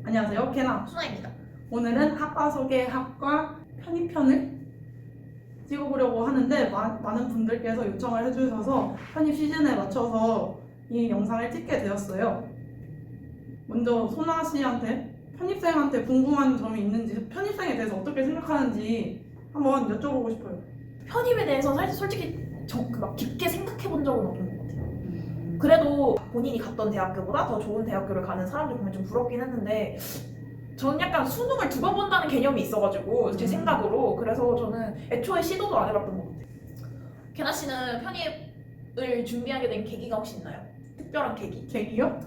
안녕하세요, 캐나 순아입니다. 오늘은 학과 소개 학과 편입편을 찍어보려고 하는데 많은 분들께서 요청을 해주셔서 편입 시즌에 맞춰서 이 영상을 찍게 되었어요. 먼저 소나 씨한테 편입생한테 궁금한 점이 있는지, 편입생에 대해서 어떻게 생각하는지 한번 여쭤보고 싶어요. 편입에 대해서 솔직히 막 깊게 생각해 본 적은 없는 것 같아요. 그래도 본인이 갔던 대학교보다 더 좋은 대학교를 가는 사람들 보면 좀 부럽긴 했는데 저는 약간 수능을 두 번 본다는 개념이 있어가지고 제 생각으로 그래서 저는 애초에 시도도 안 해봤던 것 같아요. 캐나 씨는 편입을 준비하게 된 계기가 혹시 있나요? 특별한 계기? 계기요?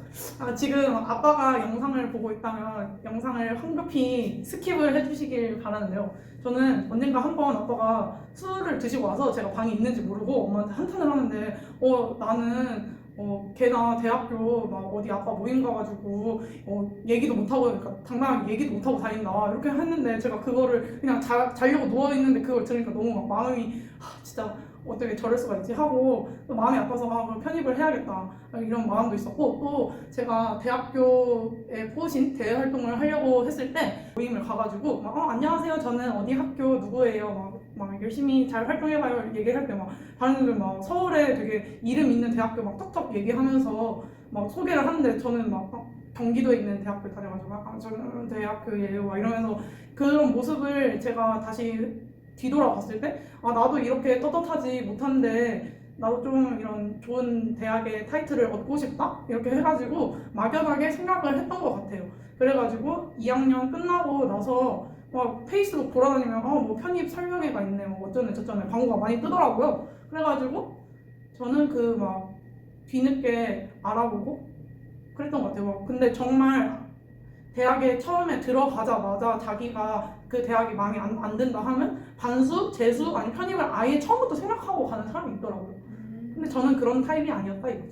지금 아빠가 영상을 보고 있다면 영상을 황급히 스킵을 해주시길 바라는데요. 저는 언젠가 한번 아빠가 술을 드시고 와서 제가 방에 있는지 모르고 엄마한테 한탄을 하는데 나는 걔나 대학교 막 어디 아빠 모임 가가지고 얘기도 못하고, 그러니까 당당하게 얘기도 못하고 다닌다 이렇게 했는데, 제가 그거를 그냥 자려고 누워있는데 그걸 들으니까 너무 막 마음이 진짜 어떻게 저럴 수가 있지 하고 또 마음이 아파서 그럼 편입을 해야겠다 이런 마음도 있었고, 또 제가 대학교에 포신 대외 활동을 하려고 했을 때 모임을 가가지고 막 안녕하세요, 저는 어디 학교 누구예요 막 열심히 잘 활동해봐요 얘기를 할 때 막 다른 분들 막 서울에 되게 이름 있는 대학교 막 턱턱 얘기하면서 막 소개를 하는데, 저는 막 경기도에 있는 대학교 다녀가지고 저는 대학교예요 막 이러면서 그런 모습을 제가 다시 뒤돌아봤을 때 나도 이렇게 떳떳하지 못한데 나도 좀 이런 좋은 대학의 타이틀을 얻고 싶다 이렇게 해가지고 막연하게 생각을 했던 것 같아요. 그래가지고 2학년 끝나고 나서 막 페이스북 돌아다니면 뭐 편입 설명회가 있네 뭐 어쩌네 저쩌네 광고가 많이 뜨더라고요. 그래가지고 저는 그 막 뒤늦게 알아보고 그랬던 것 같아요. 근데 정말 대학에 처음에 들어가자마자 자기가 그 대학이 마음에 안 든다 하면 반수, 재수, 아니 편입을 아예 처음부터 생각하고 가는 사람이 있더라고요. 근데 저는 그런 타입이 아니었다 이거죠.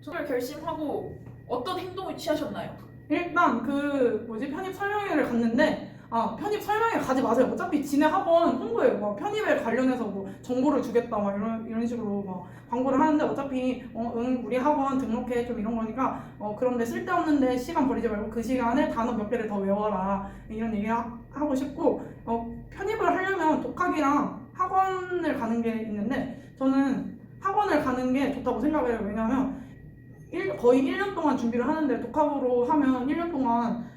저를 결심하고 어떤 행동을 취하셨나요? 일단 편입 설명회를 갔는데 편입 설명회 가지 마세요. 어차피 지네 학원 홍보예요. 막 편입에 관련해서 뭐 정보를 주겠다 막 이런 식으로 막 광고를 하는데, 어차피 우리 학원 등록해 좀 이런 거니까 그런데 쓸데없는데 시간 버리지 말고 그 시간에 단어 몇 개를 더 외워라 이런 얘기 하고 싶고, 편입을 하려면 독학이랑 학원을 가는 게 있는데 저는 학원을 가는 게 좋다고 생각을 해요. 왜냐하면 거의 1년 동안 준비를 하는데 독학으로 하면 1년 동안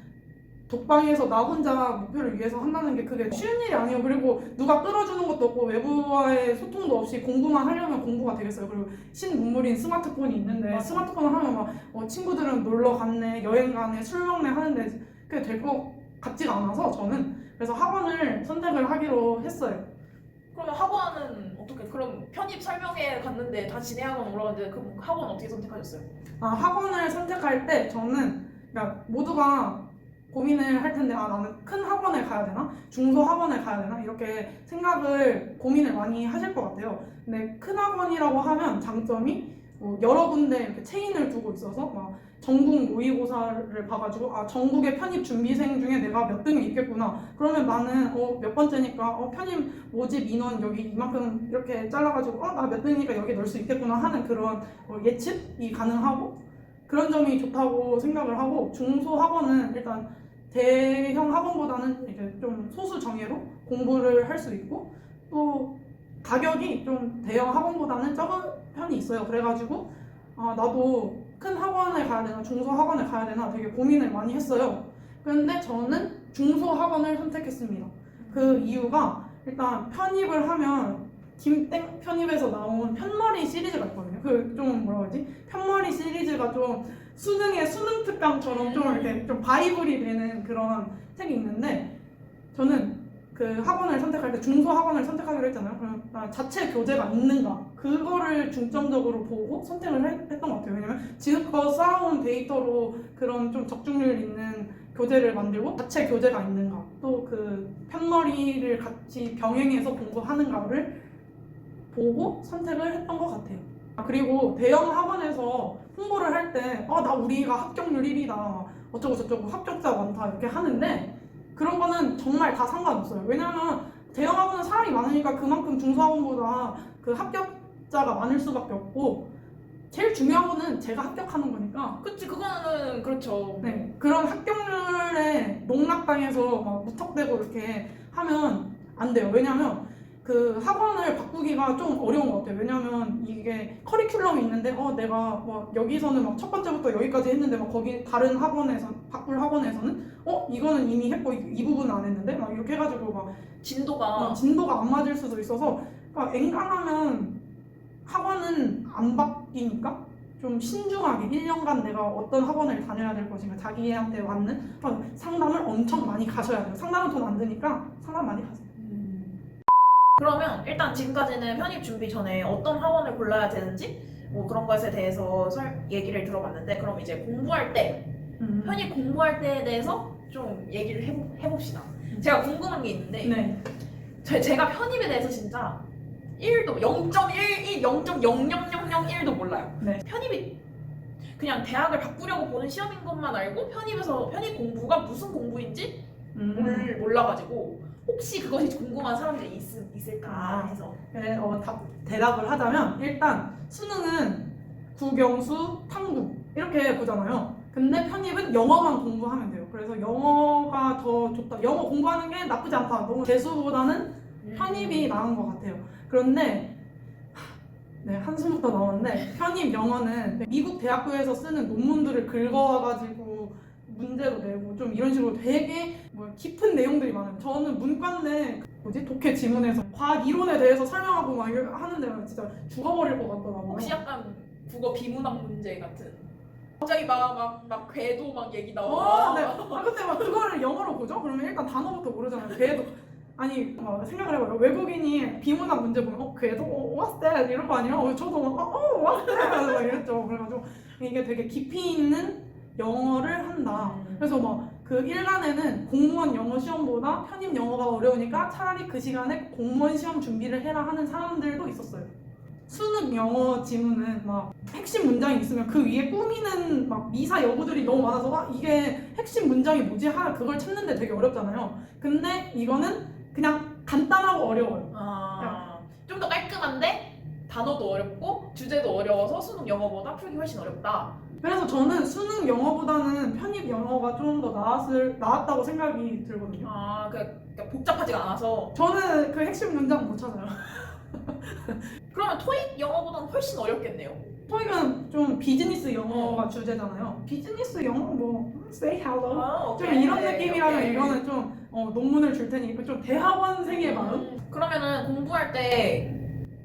독방에서 나 혼자 목표를 위해서 한다는 게 그게 쉬운 일이 아니에요. 그리고 누가 끌어주는 것도 없고 외부와의 소통도 없이 공부만 하려면 공부가 되겠어요. 그리고 신문물인 스마트폰이 있는데 스마트폰을 하면 막 친구들은 놀러 갔네, 여행 가네, 술 먹네 하는데 그게 될 것 같지가 않아서 저는 그래서 학원을 선택을 하기로 했어요. 그러면 학원은 어떻게? 그럼 편입 설명회 갔는데 다 지내 학원 올라갔는데 그 학원 어떻게 선택하셨어요? 학원을 선택할 때 저는 그러니까 모두가 고민을 할 텐데 나는 큰 학원을 가야 되나? 중소 학원을 가야 되나? 이렇게 고민을 많이 하실 것 같아요. 근데 큰 학원이라고 하면 장점이 여러 군데 이렇게 체인을 두고 있어서 막 전국 모의고사를 봐가지고 전국의 편입 준비생 중에 내가 몇 등이 있겠구나. 그러면 나는 몇 번째니까 편입 모집 인원 여기 이만큼 이렇게 잘라가지고 나 몇 등이니까 여기 넣을 수 있겠구나 하는 그런 예측이 가능하고, 그런 점이 좋다고 생각을 하고, 중소 학원은 일단 대형 학원보다는 이제 좀 소수 정예로 공부를 할 수 있고, 또 가격이 좀 대형 학원보다는 적은 편이 있어요. 그래가지고 나도 큰 학원을 가야 되나 중소 학원을 가야 되나 되게 고민을 많이 했어요. 그런데 저는 중소 학원을 선택했습니다. 그 이유가 일단 편입을 하면 김땡 편입에서 나온 편머리 시리즈가 있거든요. 좀 뭐라 그러지? 편머리 시리즈가 좀 수능의 수능 특강처럼 좀 이렇게 좀 바이블이 되는 그런 책이 있는데, 저는 그 학원을 선택할 때 중소 학원을 선택하기로 했잖아요. 그럼 자체 교재가 있는가 그거를 중점적으로 보고 선택을 했던 것 같아요. 왜냐면 지금껏 쌓아온 데이터로 그런 좀 적중률 있는 교재를 만들고 자체 교재가 있는가, 또 그 편머리를 같이 병행해서 공부하는가를 보고 선택을 했던 것 같아요. 그리고 대형 학원에서 홍보를 할 때 우리가 합격률 1위다 어쩌고 저쩌고 합격자 많다 이렇게 하는데, 그런 거는 정말 다 상관없어요. 왜냐면 대형 학원은 사람이 많으니까 그만큼 중소학원보다 그 합격자가 많을 수밖에 없고, 제일 중요한 거는 제가 합격하는 거니까. 그치, 그거는 그렇죠. 네, 그런 합격률에 농락당해서 막 무턱대고 이렇게 하면 안 돼요. 왜냐면 그 학원을 바꾸기가 좀 어려운 것 같아요. 왜냐면 이게 커리큘럼이 있는데 내가 뭐 여기서는 막 첫 번째부터 여기까지 했는데 막 거기 다른 학원에서 바꿀 학원에서는 이거는 이미 했고 이 부분은 안 했는데 막 이렇게 해가지고 막 진도가 진도가 안 맞을 수도 있어서 그러니까 엔간하면 학원은 안 바뀌니까 좀 신중하게 1년간 내가 어떤 학원을 다녀야 될 것인가 자기한테 맞는 상담을 엄청 많이 가셔야 돼요. 상담은 돈 안 드니까 상담 많이 가세요. 그러면 일단 지금까지는 편입 준비 전에 어떤 학원을 골라야 되는지 뭐 그런 것에 대해서 얘기를 들어봤는데, 그럼 이제 공부할 때 편입 공부할 때에 대해서 좀 얘기를 해봅시다. 제가 궁금한 게 있는데 네. 제가 편입에 대해서 진짜 1도 0.11, 0.00001도 몰라요. 네. 편입이 그냥 대학을 바꾸려고 보는 시험인 것만 알고 편입 공부가 무슨 공부인지 몰라가지고 혹시 그것이 궁금한 사람들이 있을까 해서. 네, 대답을 하자면 일단 수능은 국영수, 탐구 이렇게 보잖아요. 근데 편입은 영어만 공부하면 돼요. 그래서 영어가 더 좋다. 영어 공부하는 게 나쁘지 않다. 너무 재수보다는 편입이 나은 것 같아요. 그런데 네, 한숨부터 나오는데 편입 영어는 미국 대학교에서 쓰는 논문들을 긁어와가지고 문제로 내고 좀 이런 식으로 되게 깊은 내용들이 많아요. 저는 문과인데 독해 지문에서 과학 이론에 대해서 설명하고 막 이렇게 하는데 진짜 죽어버릴 것 같더라고요. 혹시 약간 국어 비문학 문제 같은? 갑자기 막 궤도 막 얘기 나오고. 네. 근데 막 그거를 영어로 보죠? 그러면 일단 단어부터 모르잖아요. 궤도. 아니 생각을 해봐요. 외국인이 비문학 문제 보면 궤도? what's that? 이런 거 아니에요? 저도 막 what's that? 막 이랬죠. 그래가지고 이게 되게 깊이 있는 영어를 한다. 그래서 막 그 1간에는 공무원 영어 시험보다 편입 영어가 어려우니까 차라리 그 시간에 공무원 시험 준비를 해라 하는 사람들도 있었어요. 수능 영어 지문은 막 핵심 문장이 있으면 그 위에 꾸미는 막 미사 여부들이 너무 많아서 이게 핵심 문장이 뭐지? 그걸 찾는데 되게 어렵잖아요. 근데 이거는 그냥 간단하고 어려워요. 좀 더 깔끔한데 단어도 어렵고 주제도 어려워서 수능 영어보다 풀기 훨씬 어렵다. 그래서 저는 수능 영어보다는 편입 영어가 좀 더 나았다고 생각이 들거든요. 그러니까 복잡하지가 않아서. 저는 그 핵심 문장 못 찾아요. 그러면 토익 영어보다는 훨씬 어렵겠네요. 토익은 좀 비즈니스 영어가 주제잖아요. 비즈니스 영어 say hello 좀 이런 느낌이라면 이거는 좀 논문을 줄 테니 좀 대학원생의 마음? 그러면은 공부할 때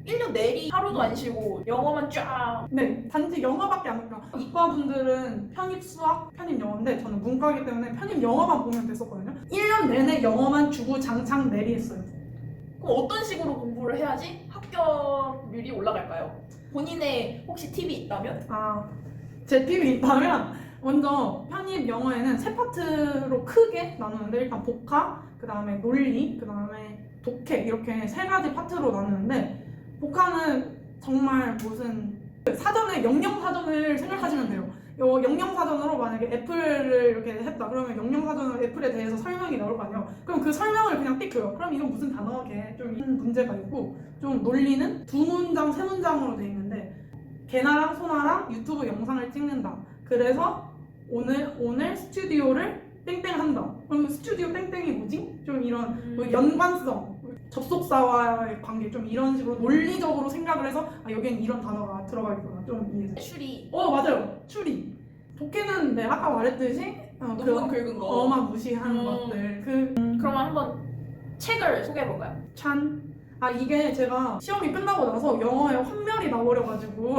1년 내리 하루도 안 쉬고 영어만 쫙. 네, 단지 영어밖에 안 해요. 이과분들은 편입 수학, 편입 영어인데 저는 문과이기 때문에 편입 영어만 보면 됐었거든요. 1년 내내 영어만 주구장창 내리했어요. 그럼 어떤 식으로 공부를 해야지 합격률이 올라갈까요? 본인의 혹시 팁이 있다면? 제 팁이 있다면 먼저 편입 영어에는 세 파트로 크게 나누는데 일단 복화, 그 다음에 논리, 그 다음에 독해 이렇게 세 가지 파트로 나누는데 복화는 정말 무슨 사전에 영영사전을 생각하시면 돼요. 영영사전으로 만약에 애플을 이렇게 했다 그러면 영영사전으로 애플에 대해서 설명이 나올 거 아니에요. 그럼 그 설명을 그냥 띡 줘요. 그럼 이건 무슨 단어게 좀 문제가 있고, 좀 논리는 두 문장, 세 문장으로 돼 있는데 개나랑 소나랑 유튜브 영상을 찍는다. 그래서 오늘 스튜디오를 땡땡 한다. 그럼 스튜디오 땡땡이 뭐지? 좀 이런 연관성, 접속사와의 관계 좀 이런 식으로 논리적으로 생각을 해서 여기엔 이런 단어가 들어가겠구나 좀 이해해서. 추리. 맞아요. 추리. 독해는 아까 말했듯이 논문 긁은 거. 어마무시한 것들. 그러면 한번 책을 소개해볼까요? 이게 제가 시험이 끝나고 나서 영어에 환멸이 나버려가지고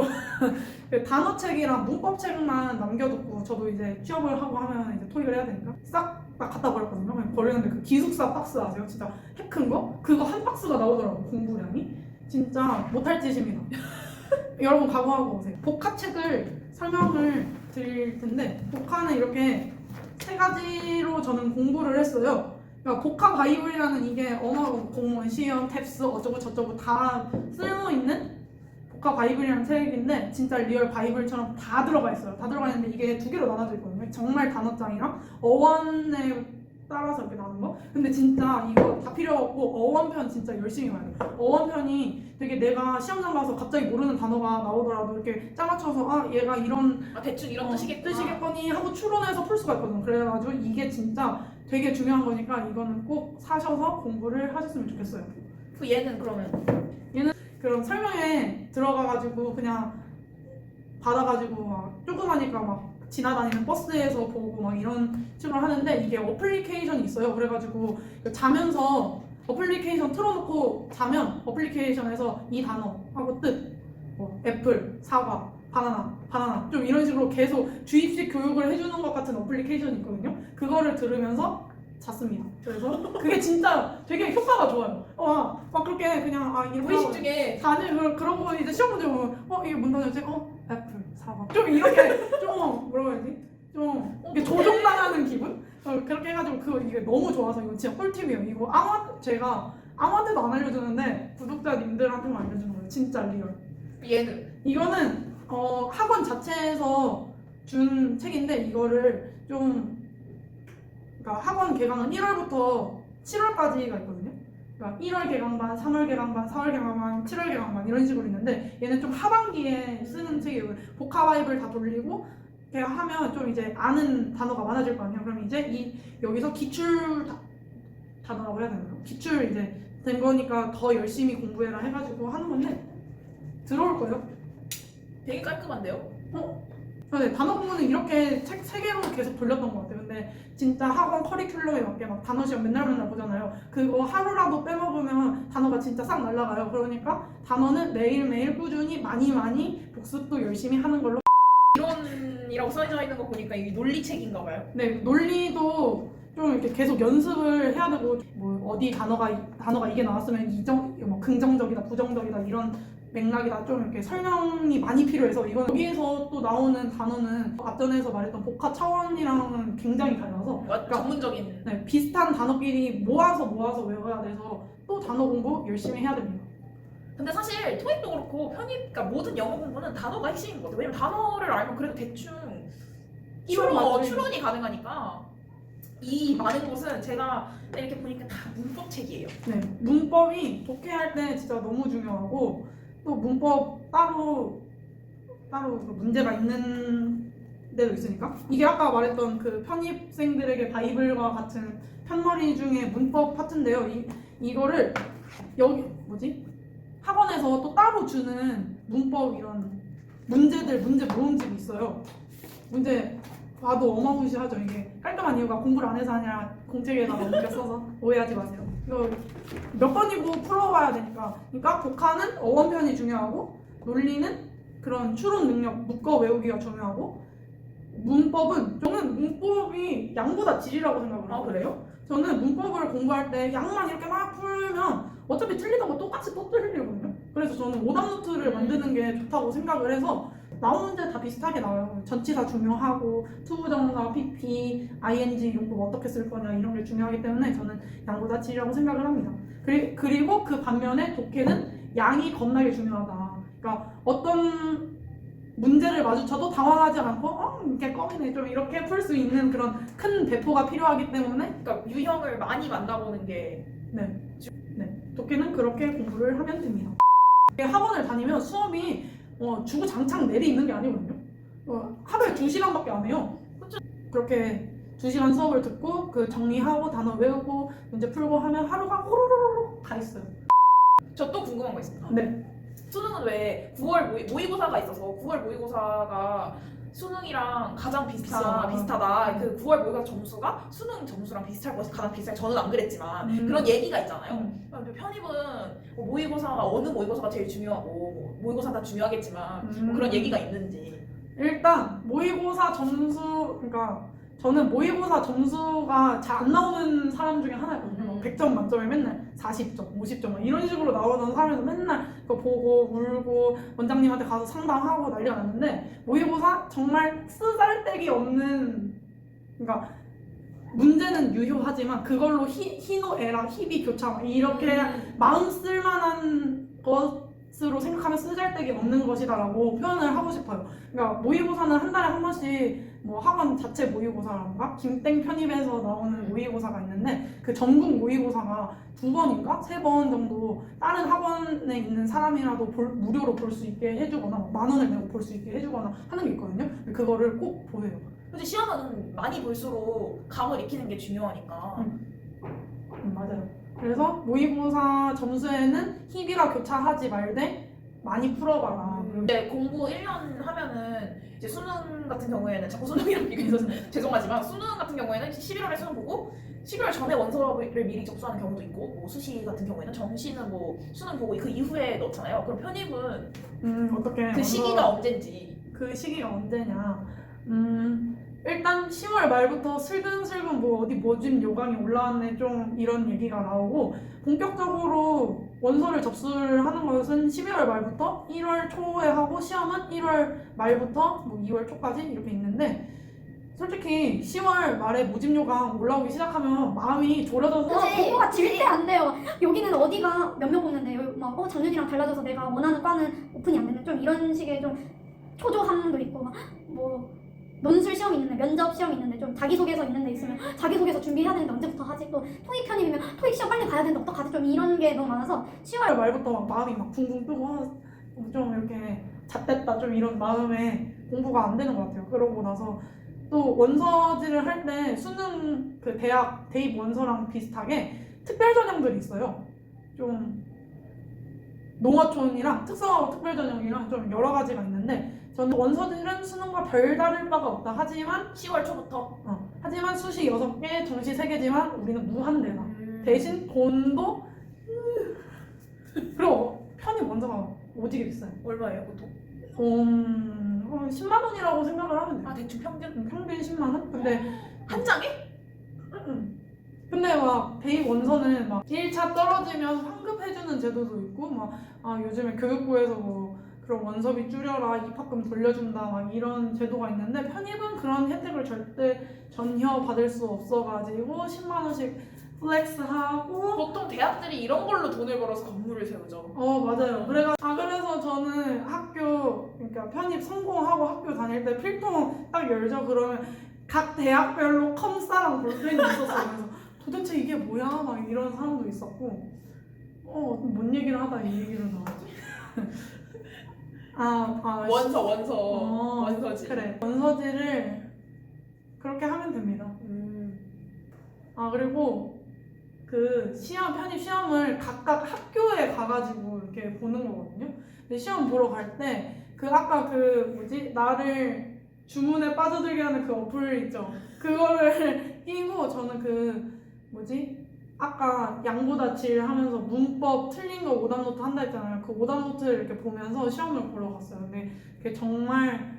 그 단어책이랑 문법책만 남겨두고 저도 이제 취업을 하고 하면 이제 토익을 해야 되니까 싹 다 갖다 버렸거든요. 그냥 버리는데 그 기숙사 박스 아세요? 진짜 해 큰 거? 그거 한 박스가 나오더라고요. 공부량이. 진짜 못할 짓입니다. 여러분 각오하고 오세요. 복화책을 설명을 드릴 텐데 복화는 이렇게 세 가지로 저는 공부를 했어요. 그러니까 복화 바이블이라는 이게 언어 공무원 시험, 탭스 어쩌고 저쩌고 다 쓸모있는 복화 바이블이라는 책인데 진짜 리얼 바이블처럼 다 들어가 있어요. 다 들어가 있는데 이게 두 개로 나눠져 있거든요. 정말 단어장이랑 어원에 따라서 이렇게 나오는 거. 근데 진짜 이거 다 필요 없고 어원편 진짜 열심히 봐야 돼. 어원편이 되게 내가 시험장 가서 갑자기 모르는 단어가 나오더라도 이렇게 짜맞춰서 아 얘가 이런 대충 이런 뜻이겠구나. 뜻이겠거니 하고 추론해서 풀 수가 있거든. 그래가지고 이게 진짜 되게 중요한 거니까 이거는 꼭 사셔서 공부를 하셨으면 좋겠어요. 그 얘는 그러면 그럼 설명에 들어가가지고 그냥 받아가지고 막 조그마니까 막 지나다니는 버스에서 보고 막 이런 식으로 하는데 이게 어플리케이션이 있어요. 그래가지고 자면서 어플리케이션 틀어놓고 자면 어플리케이션에서 이 단어하고 뜻, 뭐 애플, 사과, 바나나 좀 이런 식으로 계속 주입식 교육을 해주는 것 같은 어플리케이션이 있거든요. 그거를 들으면서 잤습니다. 그래서 그게 진짜 되게 효과가 좋아요. 막 그렇게 그냥 이렇게 무의식 중에 다들 그러고 이제 시험 문제 보면 이게 뭔 단어지? 애플, 사과 좀 이렇게 좀 뭐라고 해야지? 좀 이게 조종당하는 기분? 그렇게 해가지고 이게 너무 좋아서 이거 진짜 꿀팁이에요. 이거 제가 아무한테도 안 알려주는데 구독자님들한테만 알려주는 거예요. 진짜 리얼. 얘는 이거는 학원 자체에서 준 책인데 이거를 좀 그러니까 학원 개강은 1월부터 7월까지가 있거든요. 그러니까 1월 개강반, 3월 개강반, 4월 개강반, 7월 개강반 이런 식으로 있는데 얘는 좀 하반기에 쓰는 책이에요. 복합화입을 다 돌리고 걔가 하면 좀 이제 아는 단어가 많아질 거 아니에요. 그럼 이제 여기서 기출 단어라고 해야 되나요? 기출 이제 된 거니까 더 열심히 공부해라 해가지고 하는 건데 들어올 거예요. 되게 깔끔한데요? 네, 단어 공부는 이렇게 책 3개로 계속 돌렸던 것 같아요. 근데 진짜 학원 커리큘럼에 맞게 막 단어 시험 맨날 보잖아요. 그거 하루라도 빼먹으면 단어가 진짜 싹 날아가요. 그러니까 단어는 매일매일 꾸준히 많이 복습도 열심히 하는 걸로. 이론이라고 써져 있는 거 보니까 이게 논리책인가 봐요. 네, 논리도 좀 이렇게 계속 연습을 해야 되고 뭐 어디 단어가 이게 나왔으면 뭐 긍정적이다, 부정적이다 이런 맥락이다 좀 이렇게 설명이 많이 필요해서 이건 여기에서 또 나오는 단어는 앞전에서 말했던 복합 차원이랑은 굉장히 달라서 전문적인 네, 비슷한 단어끼리 모아서 외워야 돼서 또 단어 공부 열심히 해야 됩니다. 근데 사실 토익도 그렇고 그러니까 모든 영어 공부는 단어가 핵심인 것 같아요. 왜냐면 단어를 알면 그래도 대충 추론이 가능하니까. 이 많은 것은 제가 이렇게 보니까 다 문법책이에요. 네, 문법이 독해할 때 진짜 너무 중요하고 또 문법 따로 그 문제가 있는 데도 있으니까 이게 아까 말했던 그 편입생들에게 바이블과 같은 편머리 중에 문법 파트인데요. 이거를 여기 학원에서 또 따로 주는 문법 이런 문제 모음집이 있어요. 문제 봐도 어마무시하죠. 이게 깔끔한 이유가 공부를 안 해서 아니라 공책에다가 옮겨 써서 오해하지 마세요. 이거 몇 번이고 풀어봐야 되니까. 그러니까 독하는 어원편이 중요하고 논리는 그런 추론 능력, 묶어 외우기가 중요하고 저는 문법이 양보다 질이라고 생각을 하고 그래요? 저는 문법을 공부할 때 양만 이렇게 막 풀면 어차피 틀리다고 똑같이 또 틀리거든요. 그래서 저는 오답 노트를 만드는 게 좋다고 생각을 해서 나온 문제 다 비슷하게 나와요. 전치사 중요하고 투부정사, PP, ING 용법 어떻게 쓸 거냐 이런 게 중요하기 때문에 저는 양보다 질이라고 생각을 합니다. 그리고 그 반면에 독해는 양이 겁나게 중요하다. 그러니까 어떤 문제를 마주쳐도 당황하지 않고 이게 껌이네 좀 이렇게 풀 수 있는 그런 큰 배포가 필요하기 때문에 그러니까 유형을 많이 만나보는 게 독해는 그렇게 공부를 하면 됩니다. 학원을 다니면 수업이 주구장창 내리 있는 게 아니거든요. 하루에 2시간밖에 안 해요. 그렇게 2시간 수업을 듣고 그 정리하고 단어 외우고 문제 풀고 하면 하루가 호로로로 다 있어요. 저 또 궁금한 거 있습니다. 네. 수능은 왜 9월 모의고사가 있어서 9월 모의고사가 수능이랑 가장 비슷하다. 그 9월 모의고사 점수가 수능 점수랑 비슷할 것이 가장 비슷해. 저는 안 그랬지만 그런 얘기가 있잖아요. 편입은 뭐 모의고사가 어느 모의고사가 제일 중요하고 뭐 모의고사 다 중요하겠지만 뭐 그런 얘기가 있는지. 일단 모의고사 점수 그러니까 저는 모의고사 점수가 잘 안 나오는 사람 중에 하나였거든요. 100점 만점에 맨날 40점, 50점 이런 식으로 나오는 사람에서 맨날 그거 보고 울고 원장님한테 가서 상담하고 난리가 났는데 모의고사 정말 쓰잘데기 없는 그러니까 문제는 유효하지만 그걸로 희노애락, 희비교차 이렇게 마음 쓸만한 스트레스로 생각하면 쓰잘데기 없는 것이다라고 표현을 하고 싶어요. 그러니까 모의고사는 한 달에 한 번씩 뭐 학원 자체 모의고사라던가 김땡 편입에서 나오는 모의고사가 있는데 그 전국 모의고사가 2번인가 3번 정도 다른 학원에 있는 사람이라도 무료로 볼 수 있게 해주거나 10,000원을 내고 볼 수 있게 해주거나 하는 게 있거든요. 그거를 꼭 보세요. 근데 시험은 많이 볼수록 감을 익히는 게 중요하니까. 맞아요. 그래서 모의고사 점수에는 희비가 교차하지 말되 많이 풀어봐라. 근데 공부 1년 하면은 이제 수능 같은 경우에는 자꾸 수능이랑 비교해서 죄송하지만 수능 같은 경우에는 11월에 수능 보고 11월 전에 원서를 미리 접수하는 경우도 있고 뭐 수시 같은 경우에는 정시는 뭐 수능 보고 그 이후에 넣잖아요. 그럼 편입은 어떻게 그 시기가 언젠지. 그 시기가 언제냐? 일단 10월 말부터 슬근슬근 뭐 어디 모집 요강이 올라왔네 좀 이런 얘기가 나오고 본격적으로 원서를 접수를 하는 것은 12월 말부터 1월 초에 하고 시험은 1월 말부터 뭐 2월 초까지 이렇게 있는데 솔직히 10월 말에 모집 요강 올라오기 시작하면 마음이 졸여져서 공부가 질때 안 돼요. 여기는 어디가 몇 명 보는데 막 작년이랑 달라져서 내가 원하는 과는 오픈이 안 되는 좀 이런 식의 좀 초조함도 있고 뭐 논술 시험이 있는데 면접 시험이 있는데 좀 자기소개서 있는 데 있으면 자기소개서 준비해야 되는데 언제부터 하지? 또 토익 편입이면 토익 시험 빨리 가야 되는데 어떡하지? 좀 이런 게 너무 많아서 10월 말부터 막 마음이 막 붕붕 뜨고 좀 이렇게 잣됐다 좀 이런 마음에 공부가 안 되는 것 같아요. 그러고 나서 또 원서지를 할 때 수능 그 대학 대입 원서랑 비슷하게 특별 전형들이 있어요. 좀 농어촌이랑 특성화고 특별 전형이랑 좀 여러 가지가 있는데 저는 원서지는 수능과 별다를 바가 없다. 하지만 10월 초부터. 하지만 수시 6개, 정시 3개지만 우리는 무한대다. 대신 돈도 그리고 편입 원서가 오지게 비싸요. 얼마예요 보통? 10만 원이라고 생각을 하면 돼요. 아 대충 평균? 평균 10만 원? 근데 한 장에? 근데 막 대입 원서는 막 1차 떨어지면 환급해주는 제도도 있고 요즘에 교육부에서 뭐 그런 원서비 줄여라 입학금 돌려준다 막 이런 제도가 있는데 편입은 그런 혜택을 절대 전혀 받을 수 없어가지고 10만 원씩 플렉스하고 보통 대학들이 이런 걸로 돈을 벌어서 건물을 세우죠. 맞아요. 그래서 저는 그러니까 편입 성공하고 학교 다닐 때 필통 딱 열죠. 그러면 각 대학별로 컴싸랑 볼펜이 있었어요. 그래서 도대체 이게 뭐야? 막 이런 사람도 있었고 뭔 얘기를 하다 이 얘기를 나왔지? 원서지. 그래. 원서지를 그렇게 하면 됩니다. 그리고 그 편입 시험을 각각 학교에 가가지고 이렇게 보는 거거든요. 근데 시험 보러 갈 때 아까 나를 주문에 빠져들게 하는 그 어플 있죠. 그거를 끼고 저는 아까 양보다 질 하면서 문법 틀린 거 오답노트 한다 했잖아요. 그 오답노트를 이렇게 보면서 시험을 보러 갔어요. 근데 그게 정말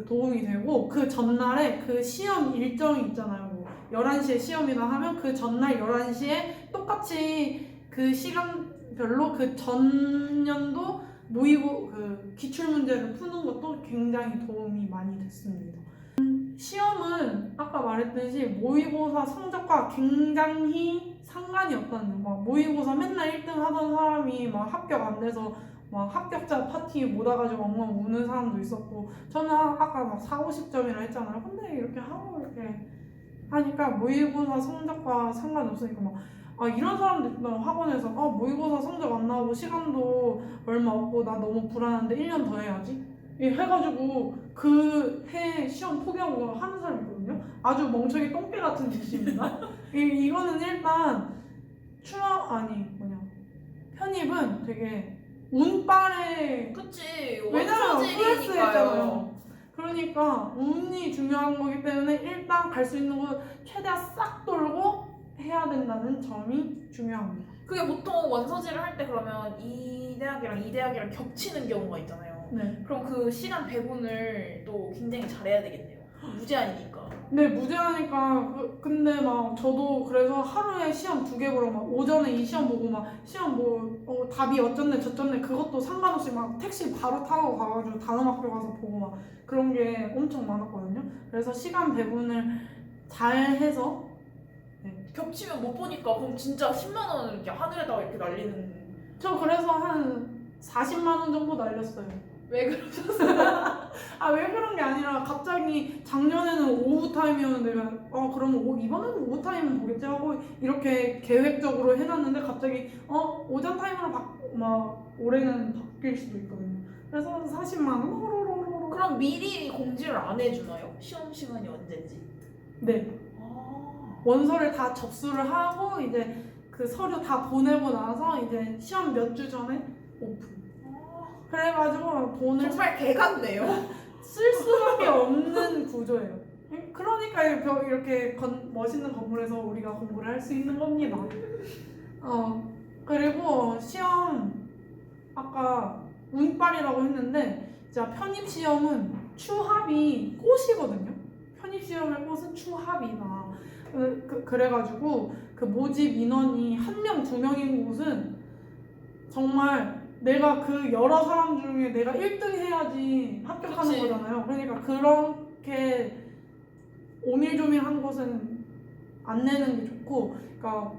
도움이 되고 그 전날에 그 시험 일정이 있잖아요. 뭐 11시에 시험이다 하면 그 전날 11시에 똑같이 그 시간별로 그 전년도 모의고 기출문제를 푸는 것도 굉장히 도움이 많이 됐습니다. 시험은 아까 말했듯이 모의고사 성적과 굉장히 상관이 없다는 거. 모의고사 맨날 1등 하던 사람이 합격 안 돼서 합격자 파티 못 와가지고 엉엉 우는 사람도 있었고 저는 아까 40-50점이라 했잖아요. 근데 이렇게 하고 이렇게 하니까 모의고사 성적과 상관없으니까 이런 사람들 있다. 학원에서 모의고사 성적 안 나오고 시간도 얼마 없고 나 너무 불안한데 1년 더 해야지 해가지고 그 해 시험 포기하고 하는 사람이 있거든요. 아주 멍청이 똥개 같은 짓입니다. 이거는 일단 편입은 되게 운빨에 그치. 왜냐면 플러스 했잖아요. 원서지니까요. 그러니까 운이 중요한 거기 때문에 일단 갈 수 있는 곳 최대한 싹 돌고 해야 된다는 점이 중요합니다. 그게 보통 원서지를 할 때 그러면 이 대학이랑 이 대학이랑 겹치는 경우가 있잖아요. 네. 그럼 그 시간 배분을 또 굉장히 잘해야 되겠네요. 무제한이니까. 네, 무제하니까 근데 저도 그래서 하루에 시험 2개 보러 오전에 이 시험 보고 시험 답이 어쩌네 저쩌네 그것도 상관없이 택시 바로 타고 가가지고 다음 학교 가서 보고 그런 게 엄청 많았거든요. 그래서 시간 배분을 잘 해서 겹치면 못 보니까 그럼 진짜 10만 원 이렇게 하늘에다가 이렇게 날리는. 저 그래서 한 40만 원 정도 날렸어요. 왜 그러셨어요? 아, 왜 그런 게 아니라 갑자기 작년에는 오후 타임이었는데 그러면 이번에는 오후 타임은 보겠지 하고 이렇게 계획적으로 해놨는데 갑자기 오전 타임으로 막 올해는 바뀔 수도 있거든요. 그래서 40만 원 호로로로로. 그럼 미리 공지를 안 해주나요? 시험 시간이 언제지? 네. 원서를 다 접수를 하고 이제 그 서류 다 보내고 나서 이제 시험 몇 주 전에 오픈. 그래가지고 돈을 정말 개 같네요. 쓸 수밖에 없는 구조예요. 그러니까 이렇게 멋있는 건물에서 우리가 공부를 할 수 있는 겁니다. 그리고 시험 아까 운빨이라고 했는데 진짜 편입 시험은 추합이 꽃이거든요. 편입 시험의 꽃은 추합이다. 그래가지고 그 모집 인원이 1명, 2명인 곳은 정말 내가 그 여러 사람 중에 내가 1등 해야지 합격하는 그치. 거잖아요. 그러니까 그렇게 오밀조밀한 곳은 안 내는 게 좋고, 그러니까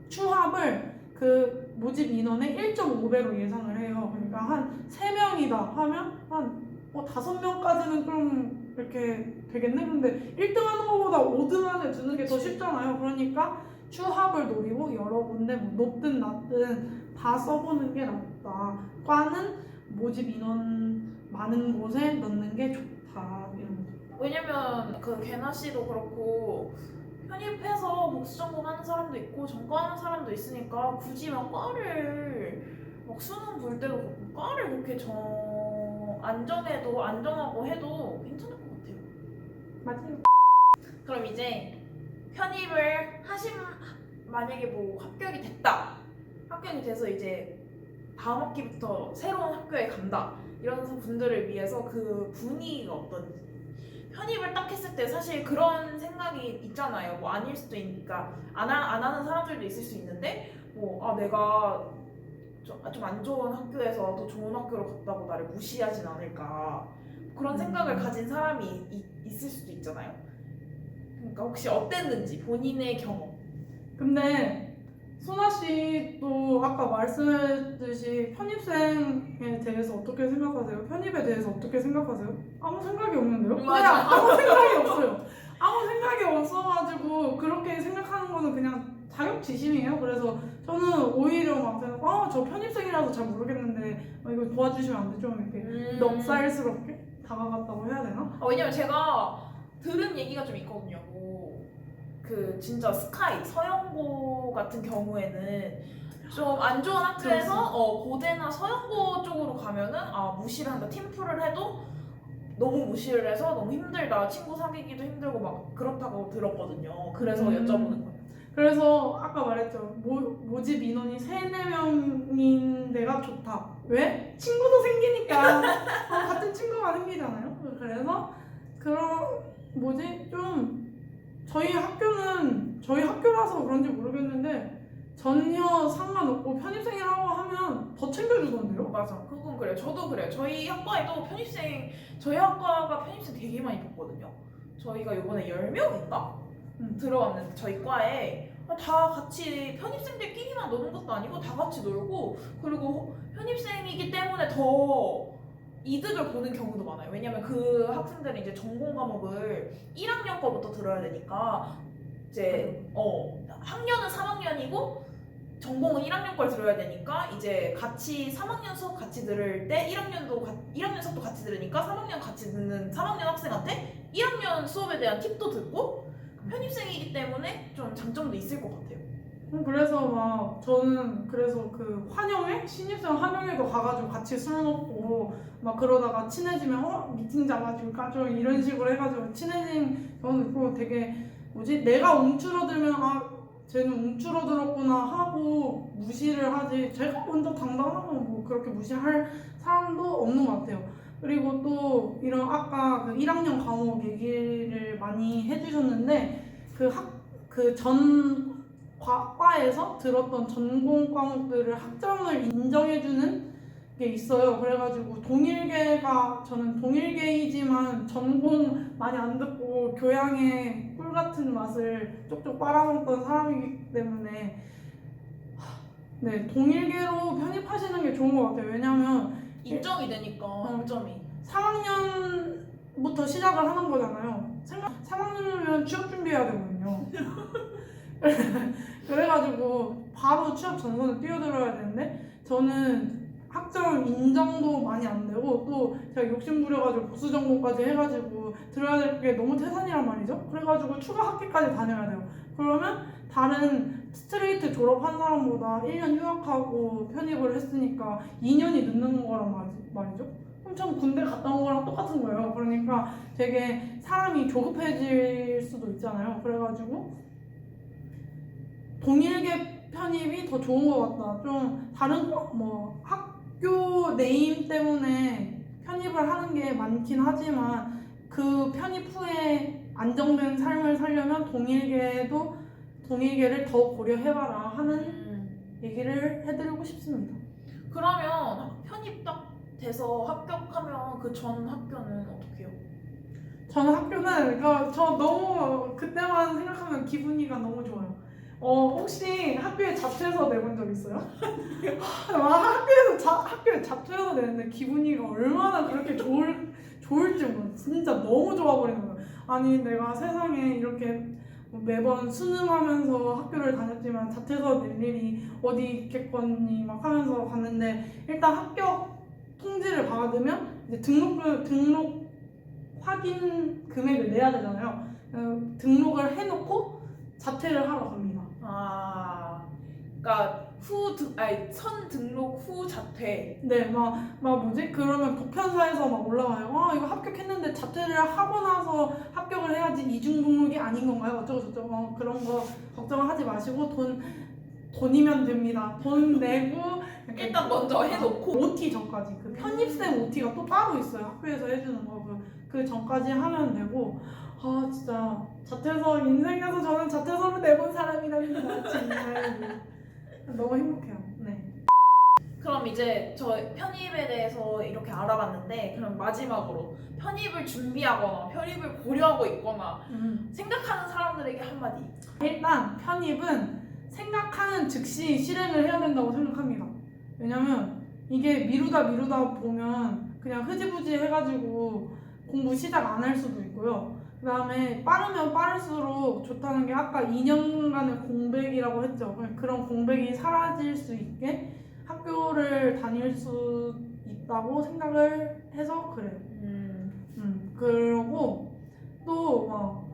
추합을 그 모집 인원의 1.5배로 예상을 해요. 그러니까 한 3명이다 하면 한 5명까지는 좀 이렇게 되겠네? 근데 1등 하는 것보다 5등 안에 드는 게 더 쉽잖아요. 그러니까 추합을 노리고 여러 군데 뭐 높든 낮든 다 써보는 게 낫다. 과는 모집 인원 많은 곳에 넣는 게 좋다. 이런 거. 왜냐면 그 개나 씨도 그렇고 편입해서 복수 전공하는 사람도 있고 전과하는 사람도 있으니까 굳이 막 과를 막 수능 볼 때도 그렇고 과를 그렇게 안 정하고 해도 괜찮을 것 같아요. 맞아요. 그럼 이제 편입을 만약에 뭐 합격이 됐다. 합격이 돼서 이제 다음 학기부터 새로운 학교에 간다. 이런 분들을 위해서 그 분위기가 어떤지. 편입을 딱 했을 때 사실 그런 생각이 있잖아요. 뭐 아닐 수도 있으니까 안 하는 사람들도 있을 수 있는데 내가 좀 안 좋은 학교에서 더 좋은 학교로 갔다고 나를 무시하진 않을까. 그런 생각을 가진 사람이 있을 수도 있잖아요. 그러니까 혹시 어땠는지 본인의 경험. 근데 소나 씨도 아까 말씀했듯이 편입생에 대해서 어떻게 생각하세요? 편입에 대해서 어떻게 생각하세요? 아무 생각이 없는데요? 그냥 맞아. 아무 생각이 없어요. 아무 생각이 없어가지고 그렇게 생각하는 거는 그냥 자격지심이에요. 그래서 저는 오히려 막 저 편입생이라서 잘 모르겠는데 이거 도와주시면 안 돼? 좀 이렇게 넉살스럽게 다가갔다고 해야 되나? 왜냐면 제가 들은 얘기가 좀 있거든요. 그 진짜 스카이 서영고 같은 경우에는 좀 안 좋은 학교에서 고대나 서영고 쪽으로 가면은 무시를 한다. 팀플을 해도 너무 무시를 해서 너무 힘들다. 친구 사귀기도 힘들고 막 그렇다고 들었거든요. 그래서 여쭤보는 거예요. 그래서 아까 말했죠. 모집 인원이 3-4명인 데가 좋다. 왜? 친구도 생기니까 같은 친구가 생기잖아요. 그래서 좀 저희 학교라서 그런지 모르겠는데 전혀 상관없고 편입생이라고 하면 더 챙겨주던데요? 맞아. 그건 그래요. 저도 그래요. 저희 학과가 편입생 되게 많이 봤거든요. 저희가 이번에 10명인가? 들어왔는데 저희 과에 다 같이 편입생들끼리만 노는 것도 아니고 다 같이 놀고, 그리고 편입생이기 때문에 더 이득을 보는 경우도 많아요. 왜냐면 그 학생들은 이제 전공 과목을 1학년 거부터 들어야 되니까 이제 학년은 3학년이고 전공은 1학년 걸 들어야 되니까 이제 같이 3학년 수업 같이 들을 때 1학년 수업도 같이 들으니까 3학년 같이 듣는 3학년 학생한테 1학년 수업에 대한 팁도 듣고, 편입생이기 때문에 좀 장점도 있을 것 같아요. 그래서 저는 그 신입생 환영회도 가가지고 같이 술 먹고 막 그러다가 친해지면 미팅 잡아주고 까줘 이런 식으로 해가지고 친해진 경우는 있고, 되게 내가 움츠러들면 쟤는 움츠러들었구나 하고 무시를 하지, 제가 먼저 당당하면 그렇게 무시할 사람도 없는 것 같아요. 그리고 또 이런 아까 그 1학년 과목 얘기를 많이 해주셨는데 과에서 들었던 전공 과목들을 학점을 인정해주는 게 있어요. 그래가지고 저는 동일계이지만 전공 많이 안 듣고 교양의 꿀 같은 맛을 쪽쪽 빨아먹던 사람이기 때문에 네, 동일계로 편입하시는 게 좋은 것 같아요. 왜냐하면 인정이 되니까 학점이. 3학년부터 시작을 하는 거잖아요. 3학년이면 취업 준비해야 되거든요. 그래가지고 바로 취업 전선에 뛰어들어야 되는데 저는 학점 인정도 많이 안 되고 또 제가 욕심부려가지고 보수 전공까지 해가지고 들어야 될 게 너무 태산이란 말이죠. 그래가지고 추가 학기까지 다녀야 돼요. 그러면 다른 스트레이트 졸업한 사람보다 1년 휴학하고 편입을 했으니까 2년이 늦는 거란 말이죠. 그럼 전 군대 갔다 온 거랑 똑같은 거예요. 그러니까 되게 사람이 조급해질 수도 있잖아요. 그래가지고 동일계 편입이 더 좋은 것 같다. 좀 다른 뭐 학교 네임 때문에 편입을 하는 게 많긴 하지만 그 편입 후에 안정된 삶을 살려면 동일계를 더 고려해봐라 하는 얘기를 해드리고 싶습니다. 그러면 편입 딱 돼서 합격하면 그 전 학교는 어떻게 해요? 저는 학교는 그러니까 저 너무 그때만 생각하면 기분이가 너무 좋아요. 혹시 학교에 자퇴서 내본 적 있어요? 학교에 자퇴서 내는데 기분이가 얼마나 그렇게 좋을지 몰라. 진짜 너무 좋아 버리는 거예요. 아니 내가 세상에 이렇게 매번 수능하면서 학교를 다녔지만 자퇴서 낼 일이 어디 있겠거니 막 하면서 갔는데 일단 합격 통지를 받으면 이제 등록 확인 금액을 내야 되잖아요. 등록을 해놓고 자퇴를 하러 갑니다. 그러니까 선 등록 후 자퇴. 네, 뭐지? 그러면 보편사에서 막 올라와요. 이거 합격했는데 자퇴를 하고 나서 합격을 해야지 이중 등록이 아닌 건가요? 어쩌고 저쩌고 그런 거 걱정하지 마시고 돈이면 됩니다. 돈 내고 일단 먼저 해놓고 OT 전까지 그 편입생 OT가 또 따로 있어요. 학교에서 해주는 거 그 전까지 하면 되고 진짜 자퇴서 인생에서 저는 자퇴서를 내본 사람이랍니다. 정말 너무 행복해요. 네. 그럼 이제 저 편입에 대해서 이렇게 알아봤는데 그럼 마지막으로 편입을 준비하거나 편입을 고려하고 있거나 생각하는 사람들에게 한마디. 일단 편입은 생각하는 즉시 실행을 해야 된다고 생각합니다. 왜냐면 이게 미루다 보면 그냥 흐지부지 해가지고 공부 시작 안 할 수도 있고요. 그 다음에 빠르면 빠를수록 좋다는 게 아까 2년간의 공백이라고 했죠. 그런 공백이 사라질 수 있게 학교를 다닐 수 있다고 생각을 해서 그래요. 그러고 또 막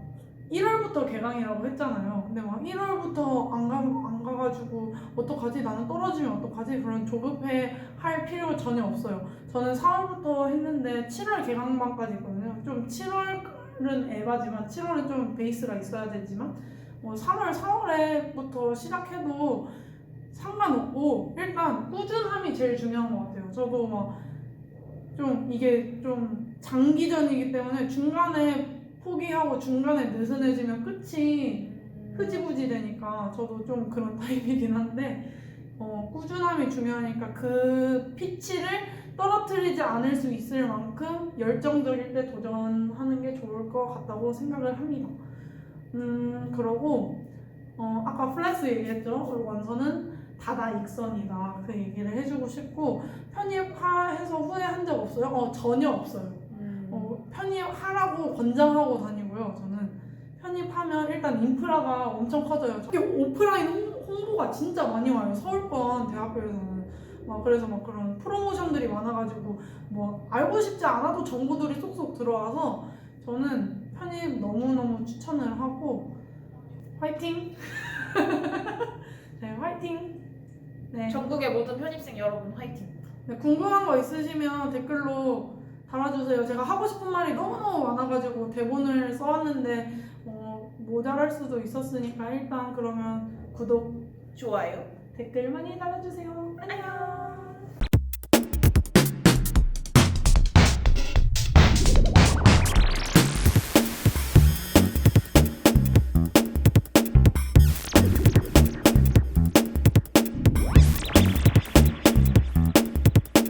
1월부터 개강이라고 했잖아요. 근데 막 1월부터 안 가가지고 어떡하지? 나는 떨어지면 어떡하지? 그런 조급해 할 필요 전혀 없어요. 저는 4월부터 했는데 7월 개강반까지 있거든요. 좀 7월은 에바지만 7월은 좀 베이스가 있어야 되지만 뭐 3월, 4월에부터 시작해도 상관없고 일단 꾸준함이 제일 중요한 것 같아요. 저도 막 좀 이게 좀 장기전이기 때문에 중간에 포기하고 중간에 느슨해지면 끝이 흐지부지 되니까 저도 좀 그런 타입이긴 한데 꾸준함이 중요하니까 그 피치를 떨어뜨리지 않을 수 있을 만큼 열정적일 때 도전하는 게 좋을 것 같다고 생각을 합니다. 그러고 아까 플렉스 얘기했죠. 원서는 다다익선이다. 그 얘기를 해주고 싶고 편입해서 후회한 적 없어요? 전혀 없어요. 편입하라고 권장하고 다니고요. 저는 편입하면 일단 인프라가 엄청 커져요. 특히 오프라인 홍보가 진짜 많이 와요. 서울권 대학교에서는. 그래서 막 그런 프로모션들이 많아가지고 뭐 알고 싶지 않아도 정보들이 쏙쏙 들어와서 저는 편입 너무너무 추천을 하고 화이팅! 네, 화이팅! 네. 전국의 모든 편입생 여러분 화이팅! 네, 궁금한 거 있으시면 댓글로 달아주세요. 제가 하고 싶은 말이 너무너무 많아가지고 대본을 써왔는데 모자랄 수도 있었으니까 일단 그러면 구독, 좋아요. 댓글 많이 달아주세요. 안녕.